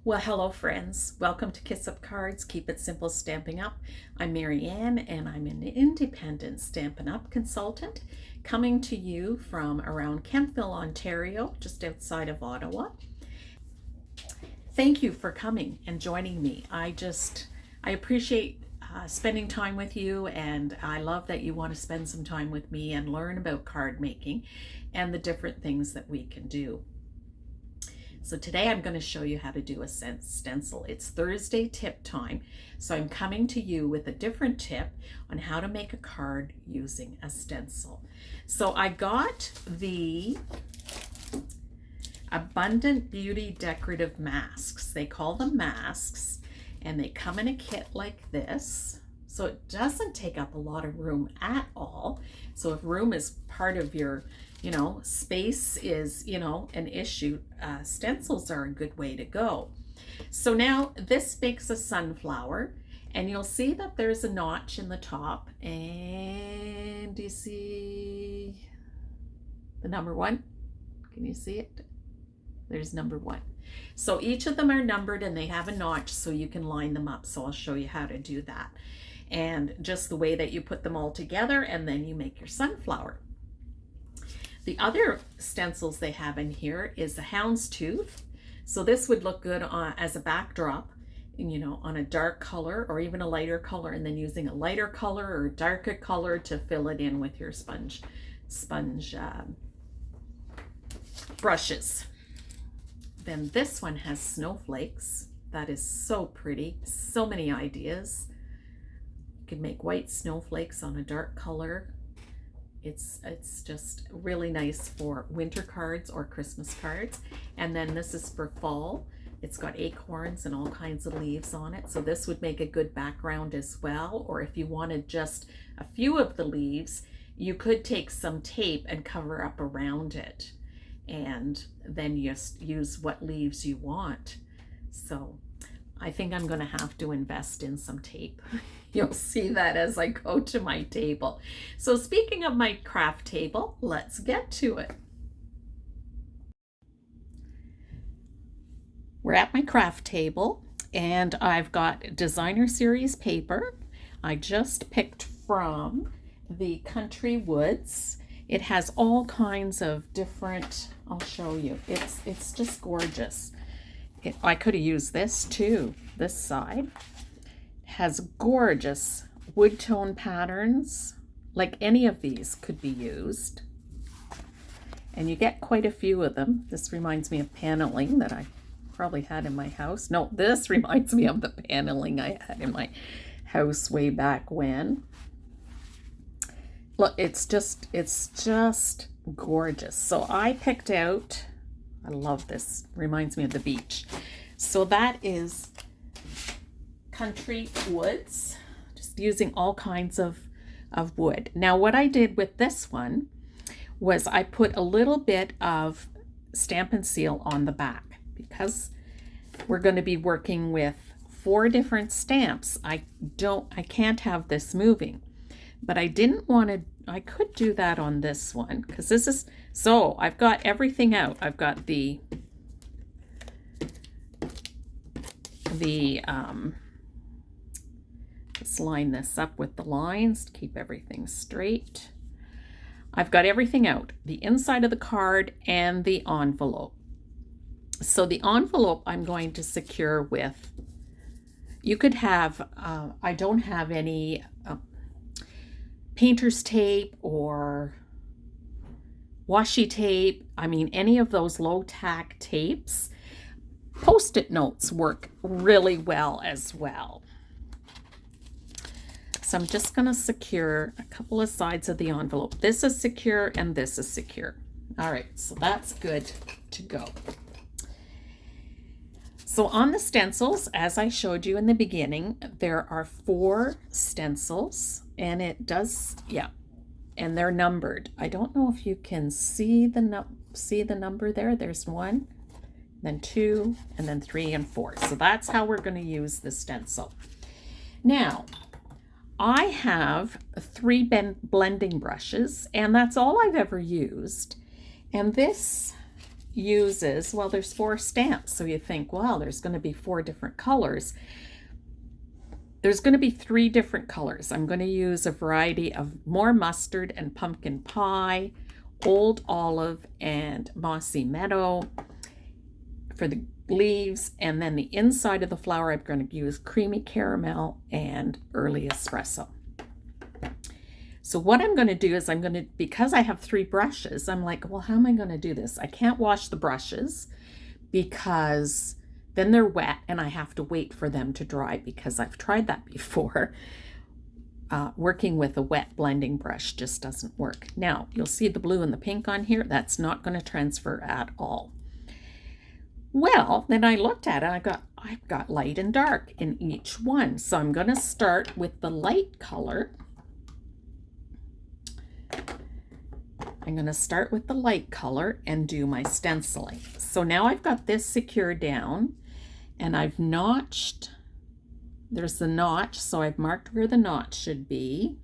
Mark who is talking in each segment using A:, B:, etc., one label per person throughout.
A: Well, hello friends. Welcome to Kiss Up Cards, Keep It Simple Stamping Up. I'm Mary Ann and I'm an independent Stampin' Up consultant coming to you from around Kentville, Ontario, just outside of Ottawa. Thank you for coming and joining me. I appreciate spending time with you, and I love that you want to spend some time with me and learn about card making and the different things that we can do. So today I'm going to show you how to do a stencil. It's Thursday tip time, so I'm coming to you with a different tip on how to make a card using a stencil. So I got the Abundant Beauty decorative masks. They call them masks, and they come in a kit like this. So it doesn't take up a lot of room at all. So if room is part of your space is, an issue, stencils are a good way to go. So now this makes a sunflower, and you'll see that there's a notch in the top. And do you see the number 1? Can you see it? There's number 1. So each of them are numbered and they have a notch so you can line them up. So I'll show you how to do that. And just the way that you put them all together, and then you make your sunflower. The other stencils they have in here is the houndstooth. So this would look good as a backdrop, on a dark color or even a lighter color, and then using a lighter color or darker color to fill it in with your sponge brushes. Then this one has snowflakes. That is so pretty. So many ideas. You could make white snowflakes on a dark color. It's just really nice for winter cards or Christmas cards. And then this is for fall. It's got acorns and all kinds of leaves on it. So this would make a good background as well. Or if you wanted just a few of the leaves, you could take some tape and cover up around it. And then just use what leaves you want. So I think I'm going to have to invest in some tape. You'll see that as I go to my table. So speaking of my craft table, let's get to it. We're at my craft table, and I've got designer series paper. I just picked from the Country Woods. It has all kinds of different, I'll show you. It's just gorgeous. I could have used this too, this side. It has gorgeous wood tone patterns. Like any of these could be used. And you get quite a few of them. This reminds me of paneling that I probably had in my house. No, this reminds me of the paneling I had in my house way back when. Look, it's just gorgeous. So I picked out, I love this, reminds me of the beach. So that is Country Woods, just using all kinds of wood. Now what I did with this one was I put a little bit of Stampin' Seal on the back, because we're going to be working with 4 different stamps. I can't have this moving. But I didn't want to, I could do that on this one, because this is, so I've got everything out. I've got let's line this up with the lines to keep everything straight. I've got everything out, the inside of the card and the envelope. So the envelope I'm going to secure with, you could have, I don't have any painter's tape or washi tape. I mean, any of those low tack tapes. Post-it notes work really well as well. So I'm just going to secure a couple of sides of the envelope. This is secure and this is secure. All right, so that's good to go. So on the stencils, as I showed you in the beginning, there are 4 stencils, and it does, yeah, and they're numbered. I don't know if you can see the number there. There's 1, then 2, and then 3 and 4. So that's how we're going to use the stencil. Now, I have 3 blending brushes, and that's all I've ever used. And this uses, well, there's 4 stamps, so you think, wow, there's going to be 4 different colors. There's going to be 3 different colors. I'm going to use a variety of more mustard and pumpkin pie, old olive and mossy meadow for the leaves, and then the inside of the flower I'm going to use creamy caramel and early espresso. So what I'm going to do is because I have 3 brushes, I'm like, well, how am I going to do this? I can't wash the brushes because then they're wet and I have to wait for them to dry, because I've tried that before. Working with a wet blending brush just doesn't work. Now, you'll see the blue and the pink on here. That's not going to transfer at all. Well, then I looked at it, I've got light and dark in each one. So I'm going to start with the light color. I'm going to start with the light color and do my stenciling. So now I've got this secured down, and I've notched, there's the notch, so I've marked where the notch should be.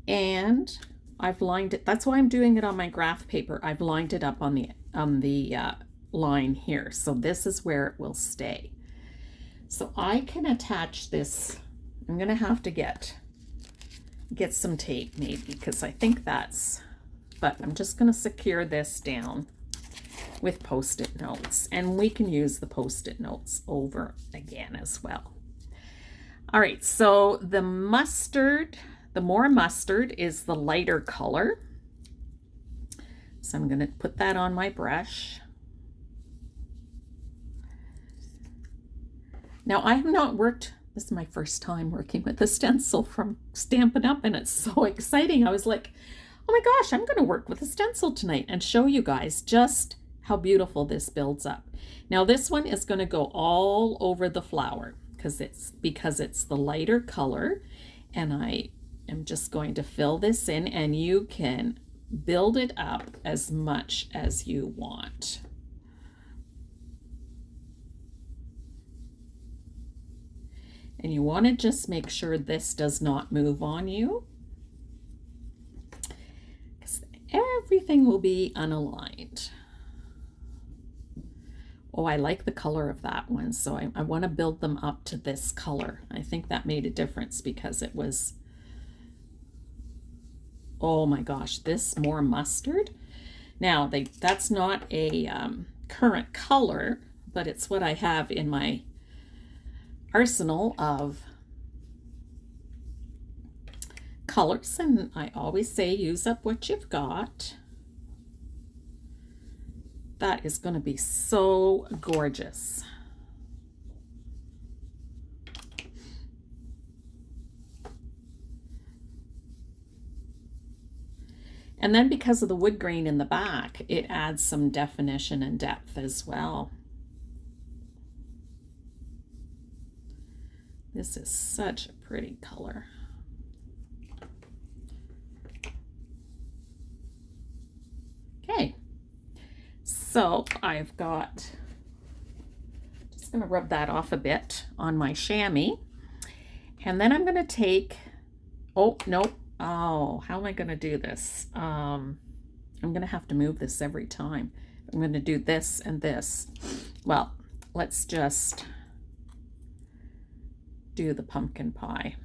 A: And I've lined it, that's why I'm doing it on my graph paper. I've lined it up on the line here. So this is where it will stay. So I can attach this, I'm going to have to get some tape maybe, because I think but I'm just going to secure this down with Post-it notes, and we can use the Post-it notes over again as well. All right, so the more mustard is the lighter color. So I'm going to put that on my brush. Now I have not worked, this is my first time working with a stencil from Stampin' Up, and it's so exciting. I was like, oh my gosh, I'm going to work with a stencil tonight and show you guys just how beautiful this builds up. Now this one is going to go all over the flower because it's the lighter color, and I am just going to fill this in, and you can build it up as much as you want. And you want to just make sure this does not move on you, because everything will be unaligned. Oh, I like the color of that one, so I want to build them up to this color. I think that made a difference because it was, oh my gosh, this more mustard. Now, that's not a current color, but it's what I have in my arsenal of colors, and I always say use up what you've got. That is going to be so gorgeous. And then because of the wood grain in the back, it adds some definition and depth as well. This is such a pretty color. Okay, so I've got, just going to rub that off a bit on my chamois. And then I'm going to take, oh, no, oh, how am I going to do this? I'm going to have to move this every time. I'm going to do this and this. Well, let's just do the pumpkin pie.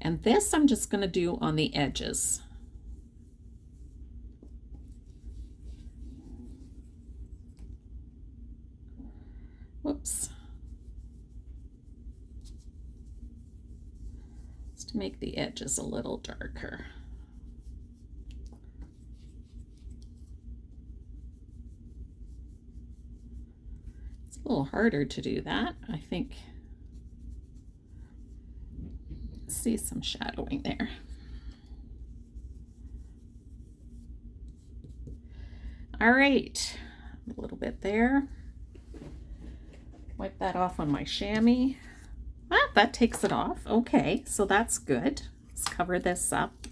A: And this I'm just going to do on the edges. Whoops. Just to make the edges a little darker. It's a little harder to do that, I think. See some shadowing there. All right, a little bit there. Wipe that off on my chamois. Ah, that takes it off. Okay, so that's good. Let's cover this up.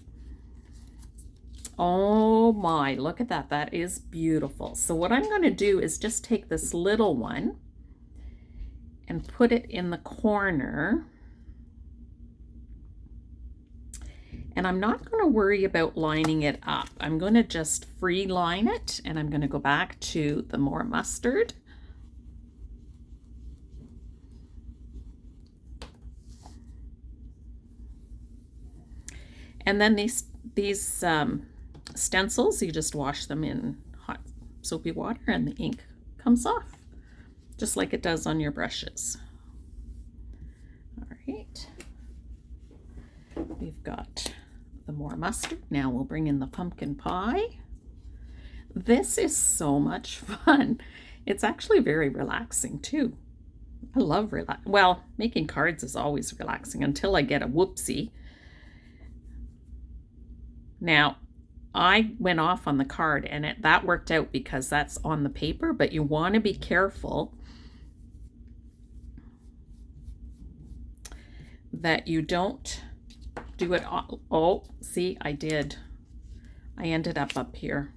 A: Oh my, look at that. That is beautiful. So what I'm going to do is just take this little one and put it in the corner. And I'm not going to worry about lining it up. I'm going to just free line it, and I'm going to go back to the more mustard. And then these stencils, you just wash them in hot soapy water and the ink comes off, just like it does on your brushes. All right. We've got the more mustard. Now we'll bring in the pumpkin pie. This is so much fun. It's actually very relaxing too. I love well, making cards is always relaxing until I get a whoopsie. Now, I went off on the card and that worked out because that's on the paper, but you want to be careful that you don't do it all. Oh, see, I did. I ended up here.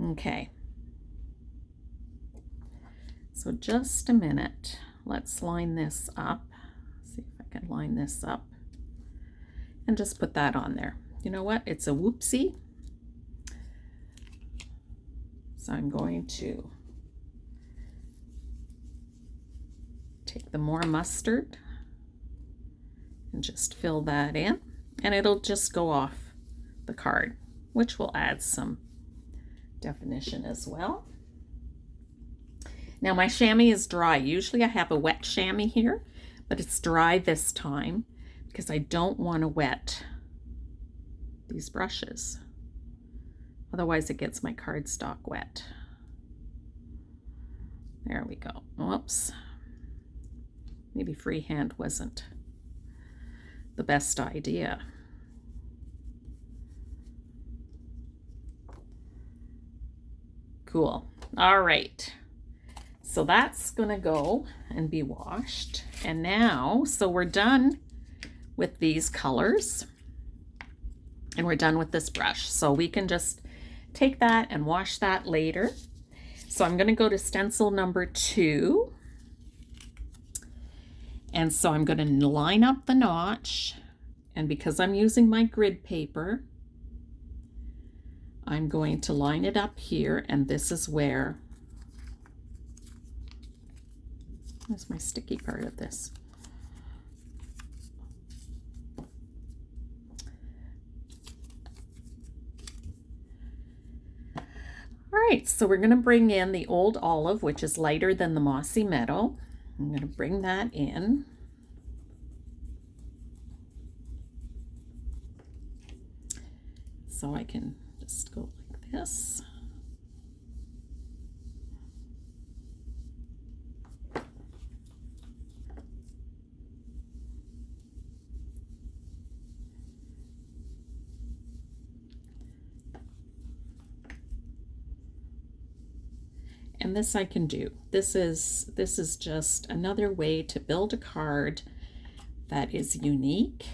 A: Okay. So just a minute. Let's line this up. See if I can line this up. And just put that on there. You know what? It's a whoopsie. So I'm going to take the more mustard and just fill that in, and it'll just go off the card, which will add some definition as well. Now my chamois is dry. Usually I have a wet chamois here, but it's dry this time because I don't want to wet these brushes. Otherwise it gets my cardstock wet. There we go. Whoops. Maybe freehand wasn't the best idea. Cool. All right. So that's gonna go and be washed. And now, so we're done with these colors and we're done with this brush. So we can just take that and wash that later. So I'm gonna go to stencil number 2. And so I'm going to line up the notch, and because I'm using my grid paper, I'm going to line it up here, and this is where's my sticky part of this? All right, so we're going to bring in the old olive, which is lighter than the mossy meadow. I'm going to bring that in. So I can just go like this. And this I can do. This is just another way to build a card that is unique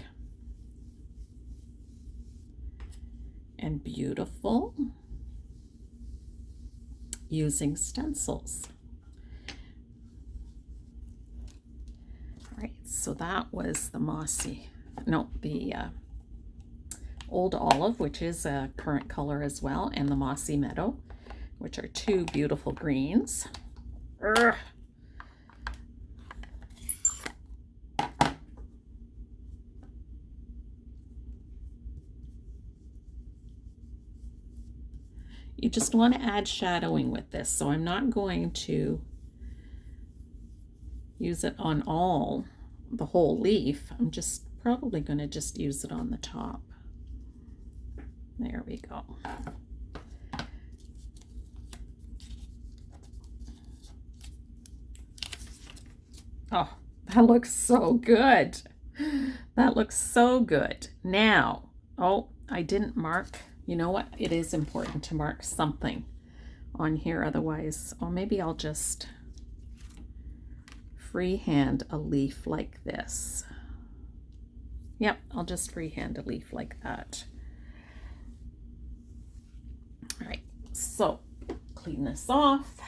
A: and beautiful using stencils. All right, so that was the old olive, which is a current color as well, and the mossy meadow, which are two beautiful greens. Urgh. You just want to add shadowing with this, so I'm not going to use it on the whole leaf. I'm just probably going to just use it on the top. There we go. Oh, that looks so good. That looks so good. Now, oh, I didn't mark. You know what? It is important to mark something on here. Otherwise, or maybe I'll just freehand a leaf like this. Yep, I'll just freehand a leaf like that. All right, so clean this off.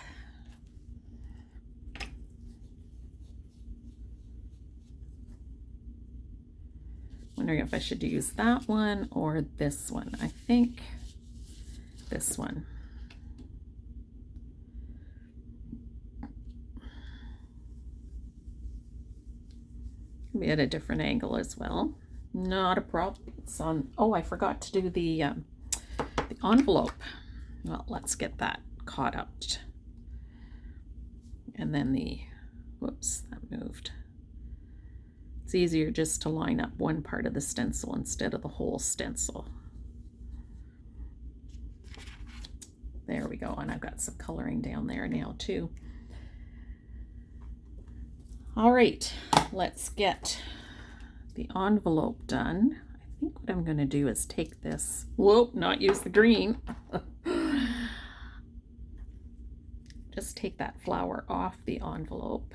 A: wondering if I should use that one or this one. I think this one. Be at a different angle as well. Not a problem. It's on. Oh, I forgot to do the envelope. Well, let's get that caught up. And then the, whoops, that moved. It's easier just to line up one part of the stencil instead of the whole stencil. There we go. And I've got some coloring down there now too. All right, let's get the envelope done. I think what I'm going to do is take this, whoop, not use the green. Just take that flower off the envelope.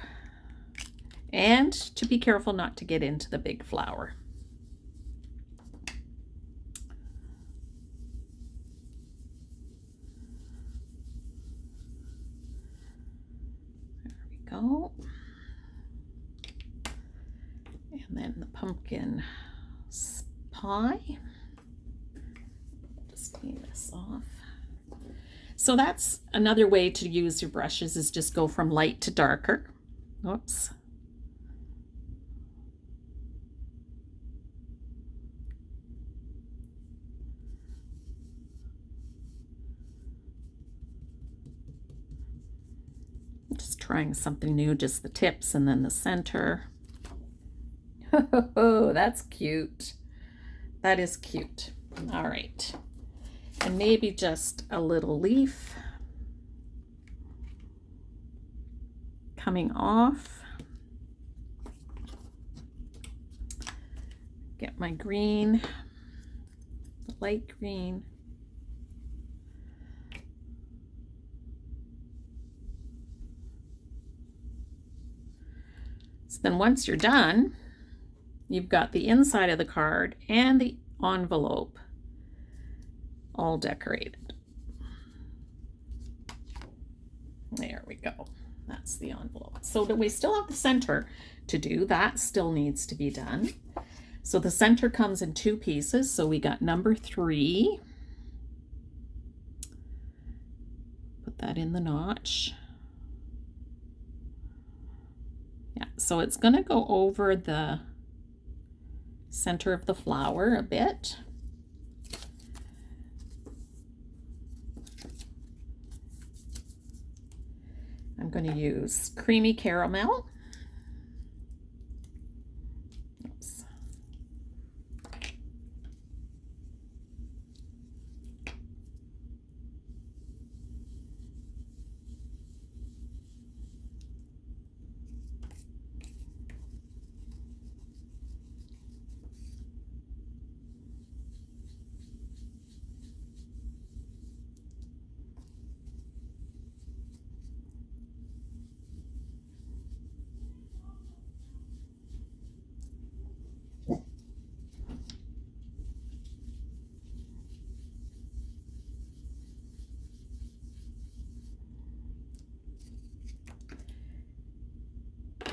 A: And to be careful not to get into the big flower. There we go. And then the pumpkin pie. Just clean this off. So that's another way to use your brushes, is just go from light to darker. Whoops. Just trying something new, just the tips and then the center. Oh, that's cute. That is cute. All right. And maybe just a little leaf coming off. Get my green, the light green. So then once you're done, you've got the inside of the card and the envelope all decorated. There we go. That's the envelope. So we still have the center to do. That still needs to be done. So the center comes in two pieces. So we got number 3. Put that in the notch. Yeah, so it's going to go over the center of the flower a bit. I'm going to use creamy caramel. Oops.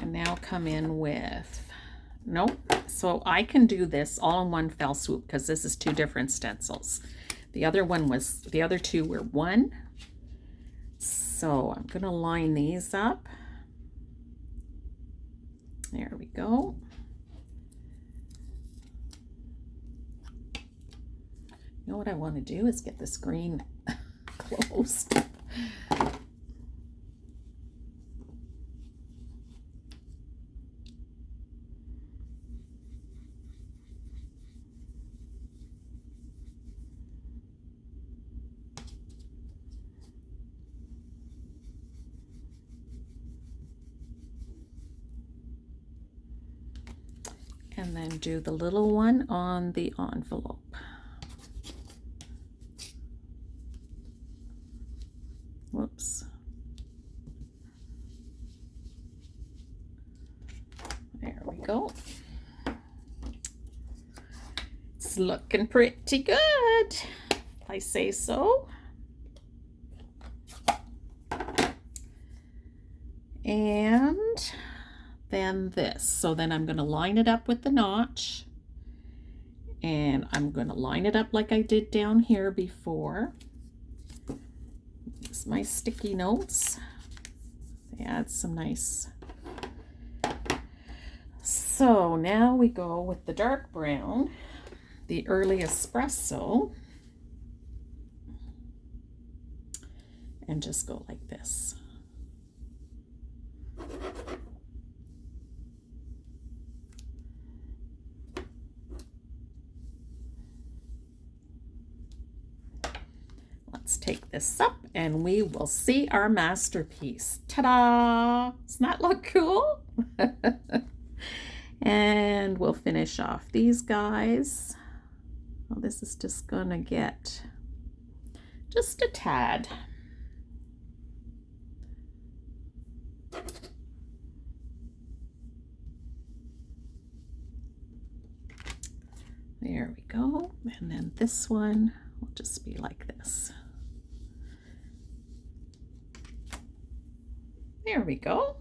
A: And now come in with, nope. So I can do this all in one fell swoop because this is 2 different stencils. The other two were one. So I'm going to line these up. There we go. You know what I want to do is get this green closed. And then do the little one on the envelope. Whoops. There we go. It's looking pretty good, if I say so. And then this. So then I'm going to line it up with the notch And I'm going to line it up like I did down here before. Here's my sticky notes. They add some nice. So now we go with the dark brown, the early espresso, and just go like this. Let's take this up and we will see our masterpiece. Ta-da! Doesn't that look cool? And we'll finish off these guys. Well, this is just gonna get just a tad. There we go. And then this one will just be like this. There we go.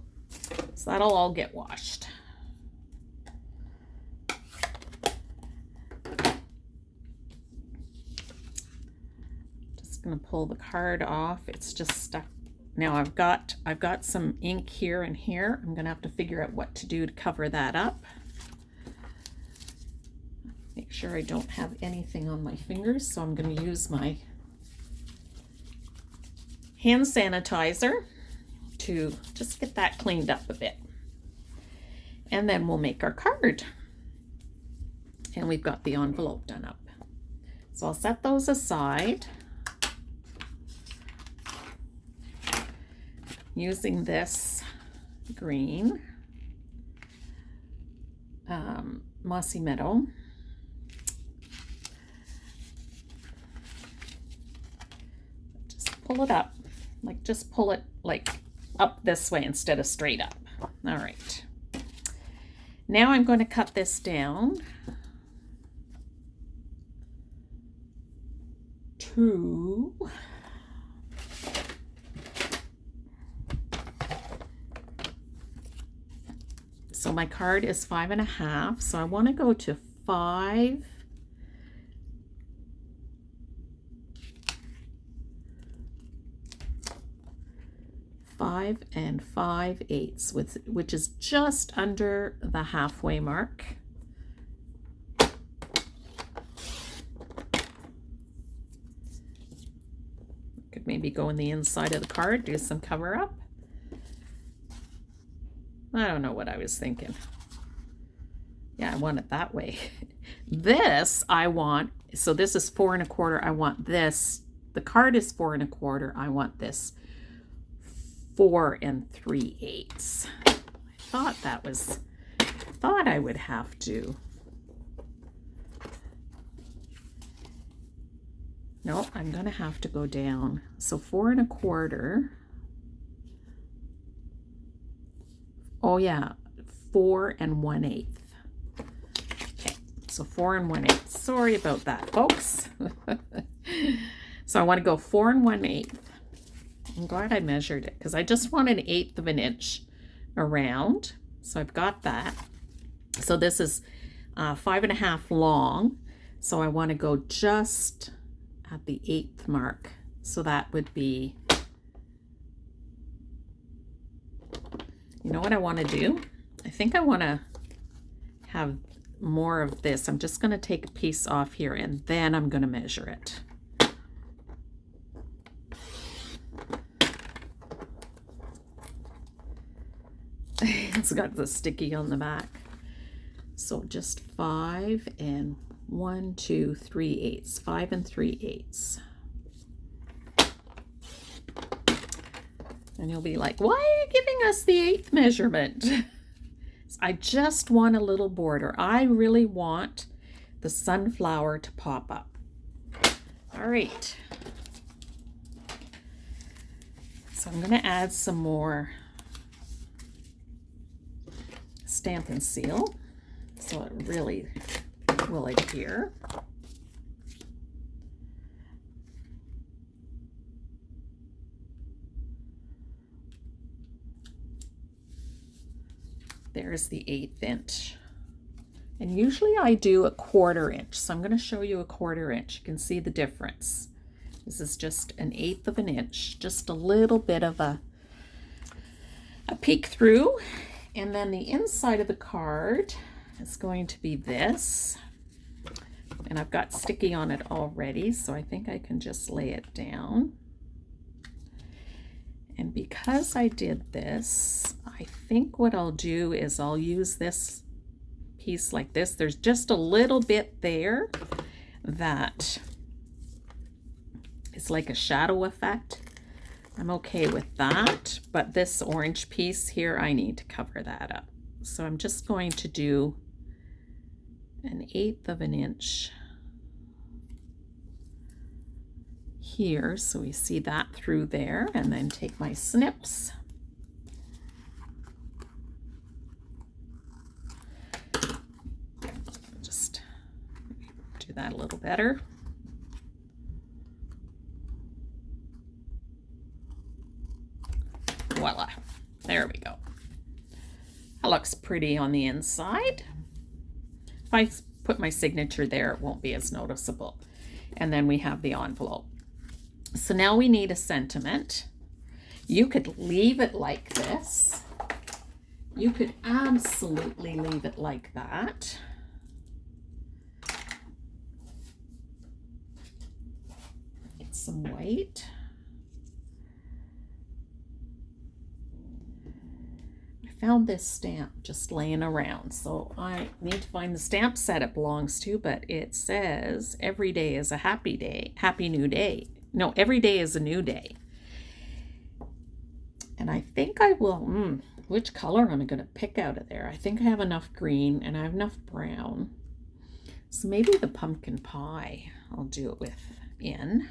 A: So that'll all get washed. Just gonna pull the card off. It's just stuck. Now I've got some ink here and here. I'm gonna have to figure out what to do to cover that up. Make sure I don't have anything on my fingers, so I'm gonna use my hand sanitizer to just get that cleaned up a bit. And then we'll make our card. And we've got the envelope done up. So I'll set those aside. Using this green Mossy Meadow. Just pull it up, like just pull it like up this way instead of straight up. All right. Now I'm going to cut this down to so my card is 5.5, so I want to go to 5 and 5/8, which is just under the halfway mark. Could maybe go in the inside of the card, do some cover up. I don't know what I was thinking. Yeah, I want it that way. This I want, so this is 4 1/4. I want this, the card is 4 1/4. I want this 4 3/8. I thought I would have to. No, I'm gonna have to go down. So 4 1/4. Oh yeah, 4 1/8. Okay, so 4 1/8. Sorry about that, folks. So I want to go 4 1/8. I'm glad I measured it because I just want 1/8 of an inch around. So I've got that. So this is 5.5 long. So I want to go just at the 1/8 mark. So that would be, you know what I want to do? I think I want to have more of this. I'm just going to take a piece off here and then I'm going to measure it. It's got the sticky on the back. So just 5 and 1 2 3/8. 5 3/8. And you'll be like, why are you giving us the 1/8 measurement? I just want a little border. I really want the sunflower to pop up. All right. So I'm going to add some more Stampin' Seal so it really will adhere. There's the 1/8 inch And usually I do a 1/4 inch. So I'm going to show you a 1/4 inch. You can see the difference. This is just 1/8 of an inch, just a little bit of a peek through. And then the inside of the card is going to be this. And I've got sticky on it already, so I think I can just lay it down. And because I did this, I think what I'll do is I'll use this piece like this. There's just a little bit there that is like a shadow effect. I'm okay with that, but this orange piece here, I need to cover that up. So I'm just going to do 1/8 of an inch here, so we see that through there, and then take my snips. Just do that a little better. Voila, there we go. That looks pretty on the inside. If I put my signature there, it won't be as noticeable. And then we have the envelope. So now we need a sentiment. You could leave it like this. You could absolutely leave it like that. Get some white. I found this stamp just laying around, so I need to find the stamp set it belongs to, but it says every day is a happy day, happy new day. No, every day is a new day. And I think I will, which color am I going to pick out of there? I think I have enough green and I have enough brown. So maybe the pumpkin pie I'll do it with in.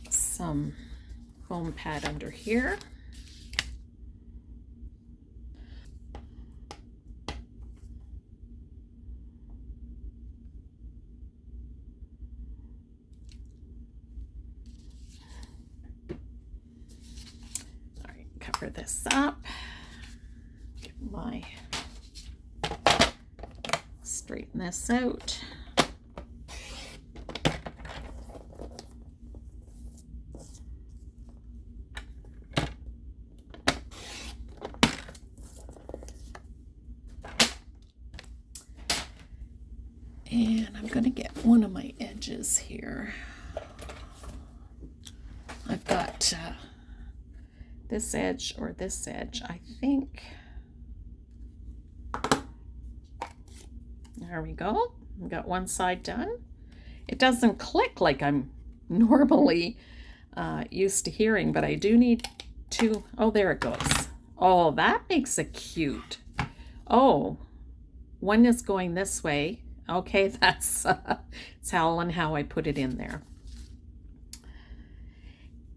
A: Get some foam pad under here. Cover this up, get my, straighten this out. And I'm going to get one of my edges here. I've got this edge or this edge, I think. There we go. I've got one side done. It doesn't click like I'm normally used to hearing, but I do need to, oh, there it goes. Oh, that makes it cute. Oh, one is going this way. Okay, that's how I put it in there.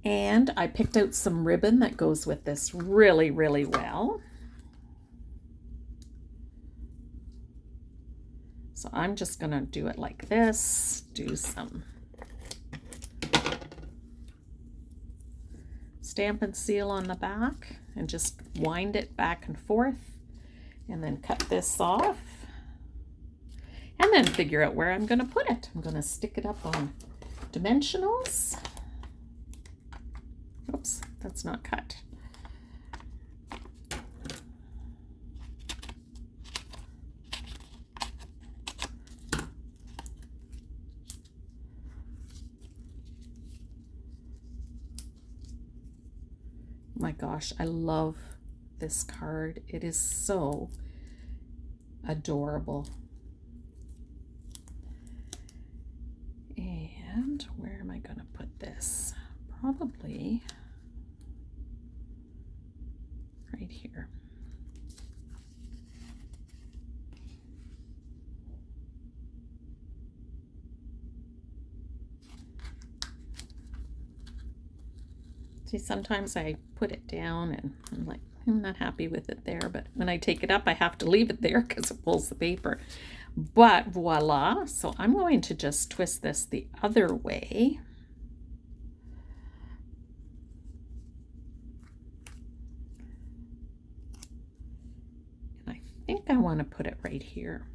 A: And I picked out some ribbon that goes with this really, really well. So I'm just going to do it like this, do some Stampin' Seal on the back, and just wind it back and forth, and then cut this off, and then figure out where I'm going to put it. I'm going to stick it up on dimensionals. Oops, that's not cut. My gosh, I love this card. It is so adorable. And where am I going to put this? Probably right here. See, sometimes I put it down and I'm like, I'm not happy with it there, but when I take it up, I have to leave it there because it pulls the paper. But voila, so I'm going to just twist this the other way. I want to put it right here.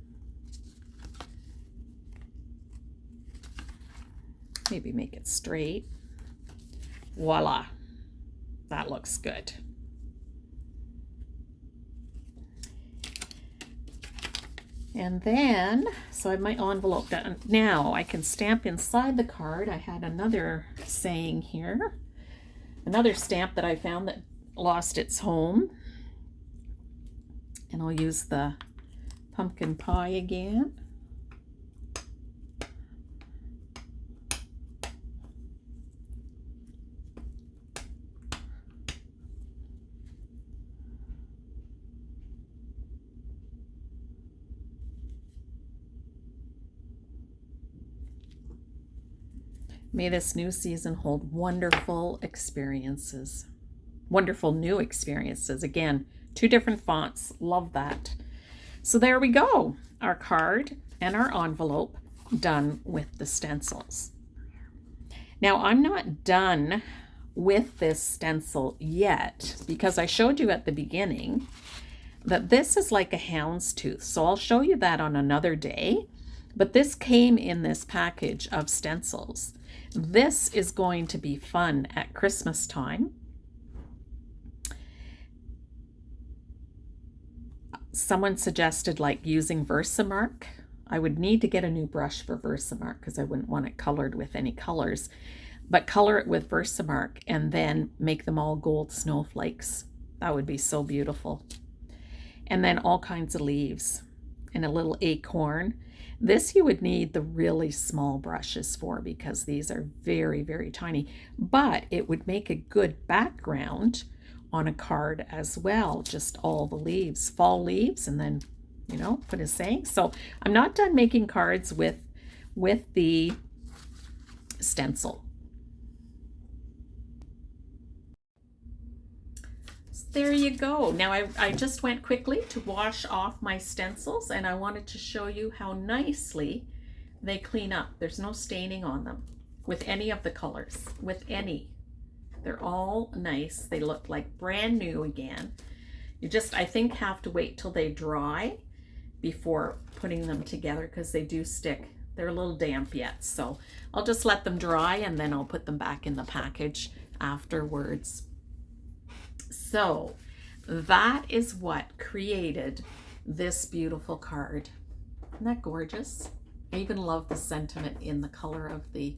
A: Maybe make it straight. Voila. That looks good. And then, so I have my envelope done. Now I can stamp inside the card. I had another saying here, another stamp that I found that lost its home. And I'll use the pumpkin pie again. May this new season hold wonderful experiences. Wonderful new experiences. Again, 2 different fonts. Love that. So there we go. Our card and our envelope done with the stencils. Now I'm not done with this stencil yet because I showed you at the beginning that this is like a houndstooth. So I'll show you that on another day. But this came in this package of stencils. This is going to be fun at Christmas time. Someone suggested like using Versamark. I would need to get a new brush for Versamark because I wouldn't want it colored with any colors. But color it with Versamark and then make them all gold snowflakes. That would be so beautiful. And then all kinds of leaves and a little acorn. This you would need the really small brushes for because these are very, very tiny, but it would make a good background on a card as well. Just all the leaves, fall leaves, and then, you know, put a saying. So I'm not done making cards with the stencil. There you go. Now I just went quickly to wash off my stencils and I wanted to show you how nicely they clean up. There's no staining on them with any of the colors, with any. They're all nice. They look like brand new again. You just, I think, have to wait till they dry before putting them together because they do stick. They're a little damp yet. So I'll just let them dry and then I'll put them back in the package afterwards. So that is what created this beautiful card. Isn't that gorgeous? I even love the sentiment in the color of the,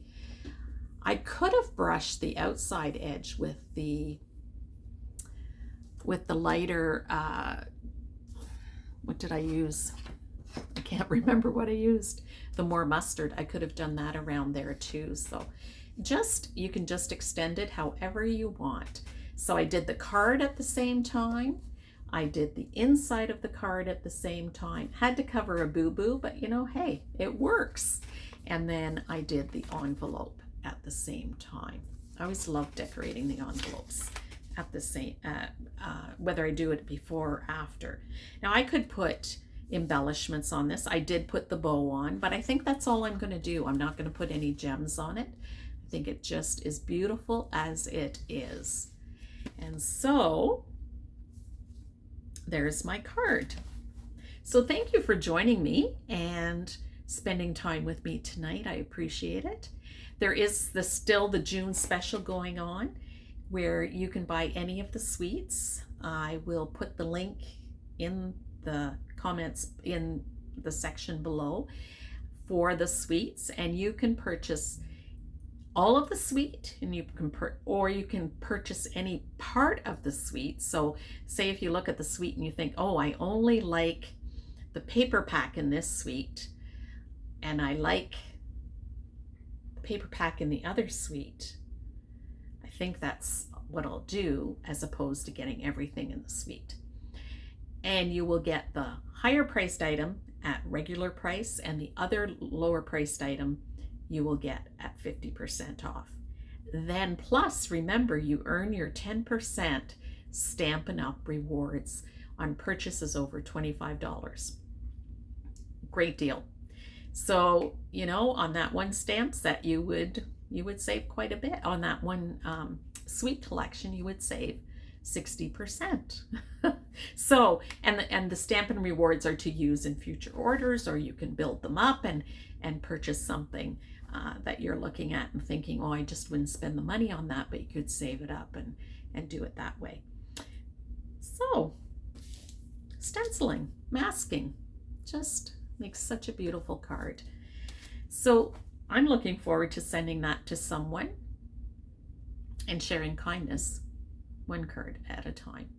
A: I could have brushed the outside edge with the lighter, what did I use? I can't remember what I used. The more mustard, I could have done that around there too. So just, you can just extend it however you want. So I did the card at the same time. I did the inside of the card at the same time. Had to cover a boo-boo, but you know, hey, it works. And then I did the envelope at the same time. I always love decorating the envelopes at the same, whether I do it before or after. Now I could put embellishments on this. I did put the bow on, but I think that's all I'm going to do. I'm not going to put any gems on it. I think it just is beautiful as it is. And so there's my card. So thank you for joining me and spending time with me tonight. I appreciate it. There is still the June special going on where you can buy any of the sweets. I will put the link in the comments in the section below for the sweets, and you can purchase all of the sweet, and you can you can purchase any part of the sweet. So say if you look at the sweet and you think, oh, I only like the paper pack in this sweet and I like the paper pack in the other sweet, I think that's what I'll do as opposed to getting everything in the sweet. And you will get the higher priced item at regular price and the other lower priced item you will get at 50% off. Then plus, remember, you earn your 10% Stampin' Up rewards on purchases over $25. Great deal. So, you know, on that one stamp set, you would save quite a bit. On that one sweet collection, you would save 60%. So, and the Stampin' rewards are to use in future orders, or you can build them up and purchase something that you're looking at and thinking, oh, I just wouldn't spend the money on that, but you could save it up and do it that way. So, stenciling, masking, just makes such a beautiful card. So I'm looking forward to sending that to someone and sharing kindness one card at a time.